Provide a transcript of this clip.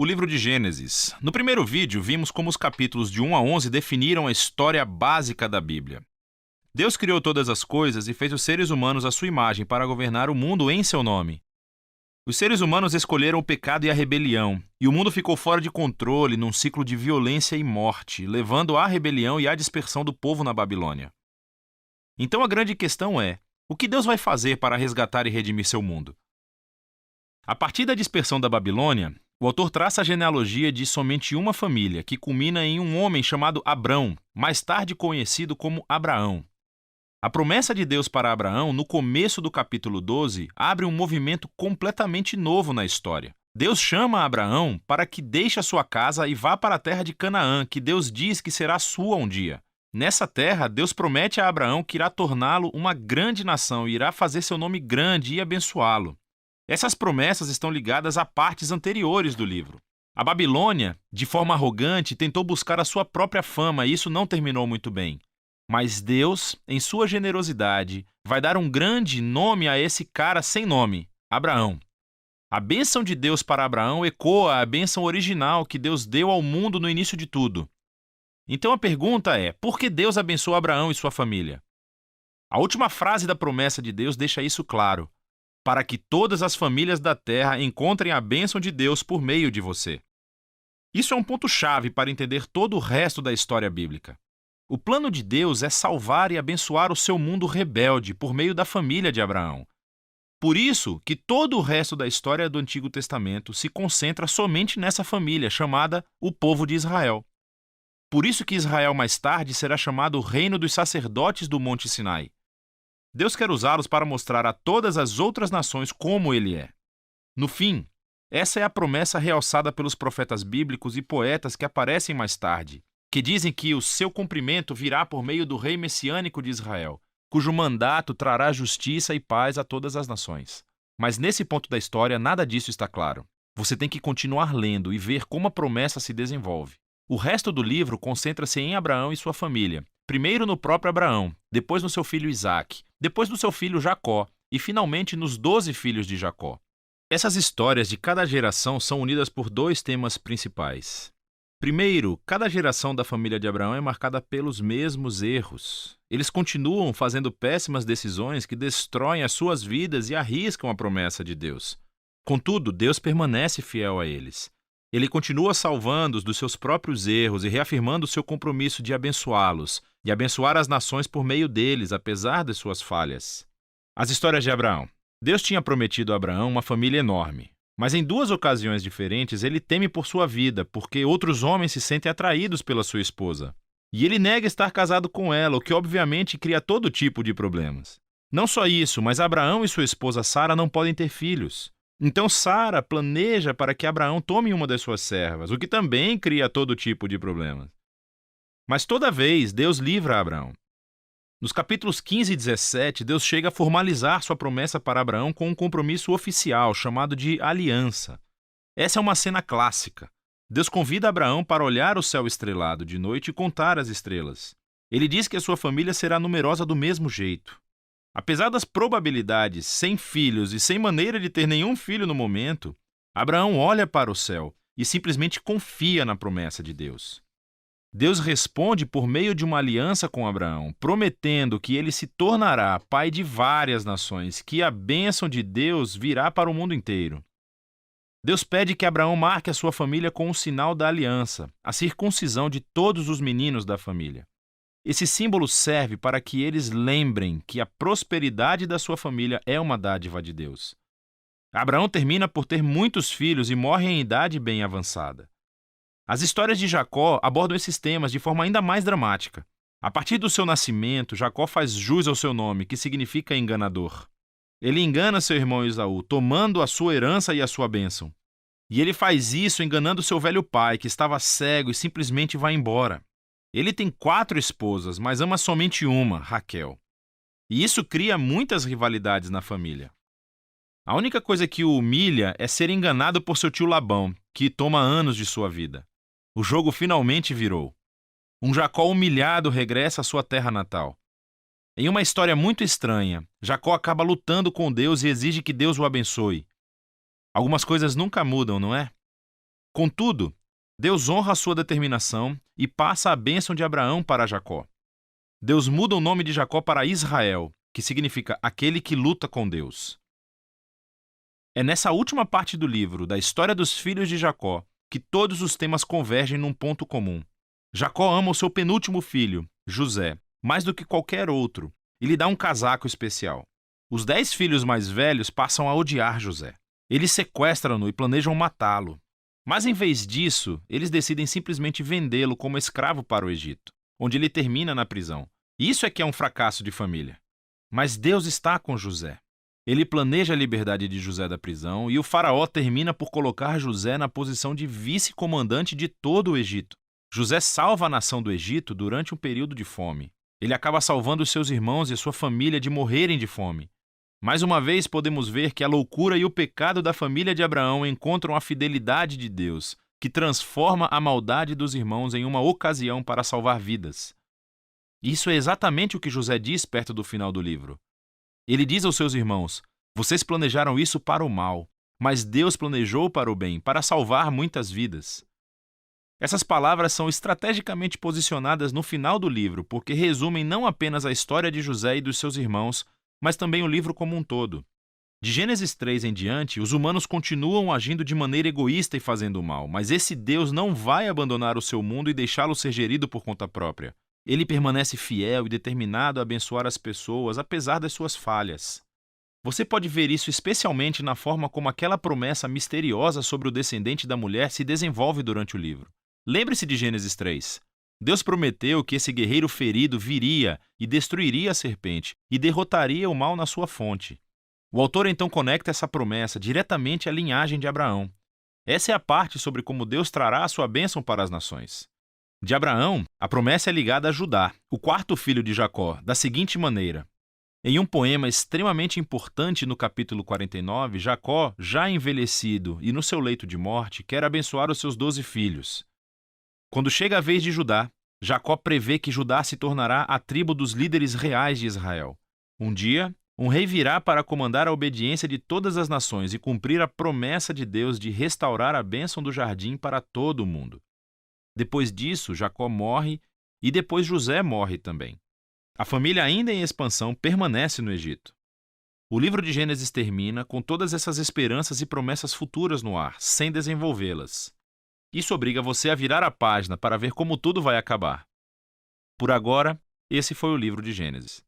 O livro de Gênesis. No primeiro vídeo, vimos como os capítulos de 1 a 11 definiram a história básica da Bíblia. Deus criou todas as coisas e fez os seres humanos à sua imagem para governar o mundo em seu nome. Os seres humanos escolheram o pecado e a rebelião, e o mundo ficou fora de controle num ciclo de violência e morte, levando à rebelião e à dispersão do povo na Babilônia. Então a grande questão é: o que Deus vai fazer para resgatar e redimir seu mundo? A partir da dispersão da Babilônia, o autor traça a genealogia de somente uma família, que culmina em um homem chamado Abrão, mais tarde conhecido como Abraão. A promessa de Deus para Abraão, no começo do capítulo 12, abre um movimento completamente novo na história. Deus chama Abraão para que deixe a sua casa e vá para a terra de Canaã, que Deus diz que será sua um dia. Nessa terra, Deus promete a Abraão que irá torná-lo uma grande nação e irá fazer seu nome grande e abençoá-lo. Essas promessas estão ligadas a partes anteriores do livro. A Babilônia, de forma arrogante, tentou buscar a sua própria fama e isso não terminou muito bem. Mas Deus, em sua generosidade, vai dar um grande nome a esse cara sem nome, Abraão. A bênção de Deus para Abraão ecoa a bênção original que Deus deu ao mundo no início de tudo. Então a pergunta é: por que Deus abençoou Abraão e sua família? A última frase da promessa de Deus deixa isso claro: para que todas as famílias da terra encontrem a bênção de Deus por meio de você. Isso é um ponto-chave para entender todo o resto da história bíblica. O plano de Deus é salvar e abençoar o seu mundo rebelde por meio da família de Abraão. Por isso que todo o resto da história do Antigo Testamento se concentra somente nessa família, chamada o povo de Israel. Por isso que Israel mais tarde será chamado o reino dos sacerdotes do Monte Sinai. Deus quer usá-los para mostrar a todas as outras nações como Ele é. No fim, essa é a promessa realçada pelos profetas bíblicos e poetas que aparecem mais tarde, que dizem que o seu cumprimento virá por meio do rei messiânico de Israel, cujo mandato trará justiça e paz a todas as nações. Mas nesse ponto da história, nada disso está claro. Você tem que continuar lendo e ver como a promessa se desenvolve. O resto do livro concentra-se em Abraão e sua família. Primeiro no próprio Abraão, depois no seu filho Isaque, depois no seu filho Jacó e finalmente nos 12 filhos de Jacó. Essas histórias de cada geração são unidas por dois temas principais. Primeiro, cada geração da família de Abraão é marcada pelos mesmos erros. Eles continuam fazendo péssimas decisões que destroem as suas vidas e arriscam a promessa de Deus. Contudo, Deus permanece fiel a eles. Ele continua salvando-os dos seus próprios erros e reafirmando o seu compromisso de abençoá-los e abençoar as nações por meio deles, apesar de suas falhas. As histórias de Abraão. Deus tinha prometido a Abraão uma família enorme. Mas em duas ocasiões diferentes, ele teme por sua vida, porque outros homens se sentem atraídos pela sua esposa. E ele nega estar casado com ela, o que obviamente cria todo tipo de problemas. Não só isso, mas Abraão e sua esposa Sara não podem ter filhos. Então Sara planeja para que Abraão tome uma das suas servas, o que também cria todo tipo de problemas. Mas toda vez, Deus livra Abraão. Nos capítulos 15 e 17, Deus chega a formalizar sua promessa para Abraão com um compromisso oficial, chamado de aliança. Essa é uma cena clássica. Deus convida Abraão para olhar o céu estrelado de noite e contar as estrelas. Ele diz que a sua família será numerosa do mesmo jeito. Apesar das probabilidades, sem filhos e sem maneira de ter nenhum filho no momento, Abraão olha para o céu e simplesmente confia na promessa de Deus. Deus responde por meio de uma aliança com Abraão, prometendo que ele se tornará pai de várias nações, que a bênção de Deus virá para o mundo inteiro. Deus pede que Abraão marque a sua família com o sinal da aliança, a circuncisão de todos os meninos da família. Esse símbolo serve para que eles lembrem que a prosperidade da sua família é uma dádiva de Deus. Abraão termina por ter muitos filhos e morre em idade bem avançada. As histórias de Jacó abordam esses temas de forma ainda mais dramática. A partir do seu nascimento, Jacó faz jus ao seu nome, que significa enganador. Ele engana seu irmão Esaú, tomando a sua herança e a sua bênção. E ele faz isso enganando seu velho pai, que estava cego e simplesmente vai embora. Ele tem 4 esposas, mas ama somente uma, Raquel. E isso cria muitas rivalidades na família. A única coisa que o humilha é ser enganado por seu tio Labão, que toma anos de sua vida. O jogo finalmente virou. Um Jacó humilhado regressa à sua terra natal. Em uma história muito estranha, Jacó acaba lutando com Deus e exige que Deus o abençoe. Algumas coisas nunca mudam, não é? Contudo, Deus honra a sua determinação e passa a bênção de Abraão para Jacó. Deus muda o nome de Jacó para Israel, que significa aquele que luta com Deus. É nessa última parte do livro, da história dos filhos de Jacó, que todos os temas convergem num ponto comum. Jacó ama o seu penúltimo filho, José, mais do que qualquer outro, e lhe dá um casaco especial. Os 10 filhos mais velhos passam a odiar José. Eles sequestram-no e planejam matá-lo. Mas em vez disso, eles decidem simplesmente vendê-lo como escravo para o Egito, onde ele termina na prisão. Isso é que é um fracasso de família. Mas Deus está com José. Ele planeja a liberdade de José da prisão e o faraó termina por colocar José na posição de vice-comandante de todo o Egito. José salva a nação do Egito durante um período de fome. Ele acaba salvando os seus irmãos e sua família de morrerem de fome. Mais uma vez podemos ver que a loucura e o pecado da família de Abraão encontram a fidelidade de Deus, que transforma a maldade dos irmãos em uma ocasião para salvar vidas. Isso é exatamente o que José diz perto do final do livro. Ele diz aos seus irmãos: vocês planejaram isso para o mal, mas Deus planejou para o bem, para salvar muitas vidas. Essas palavras são estrategicamente posicionadas no final do livro, porque resumem não apenas a história de José e dos seus irmãos, mas também o livro como um todo. De Gênesis 3 em diante, os humanos continuam agindo de maneira egoísta e fazendo o mal, mas esse Deus não vai abandonar o seu mundo e deixá-lo ser gerido por conta própria. Ele permanece fiel e determinado a abençoar as pessoas, apesar das suas falhas. Você pode ver isso especialmente na forma como aquela promessa misteriosa sobre o descendente da mulher se desenvolve durante o livro. Lembre-se de Gênesis 3. Deus prometeu que esse guerreiro ferido viria e destruiria a serpente e derrotaria o mal na sua fonte. O autor então conecta essa promessa diretamente à linhagem de Abraão. Essa é a parte sobre como Deus trará a sua bênção para as nações. De Abraão, a promessa é ligada a Judá, o quarto filho de Jacó, da seguinte maneira. Em um poema extremamente importante no capítulo 49, Jacó, já envelhecido e no seu leito de morte, quer abençoar os seus 12 filhos. Quando chega a vez de Judá, Jacó prevê que Judá se tornará a tribo dos líderes reais de Israel. Um dia, um rei virá para comandar a obediência de todas as nações e cumprir a promessa de Deus de restaurar a bênção do jardim para todo o mundo. Depois disso, Jacó morre e depois José morre também. A família, ainda em expansão, permanece no Egito. O livro de Gênesis termina com todas essas esperanças e promessas futuras no ar, sem desenvolvê-las. Isso obriga você a virar a página para ver como tudo vai acabar. Por agora, esse foi o livro de Gênesis.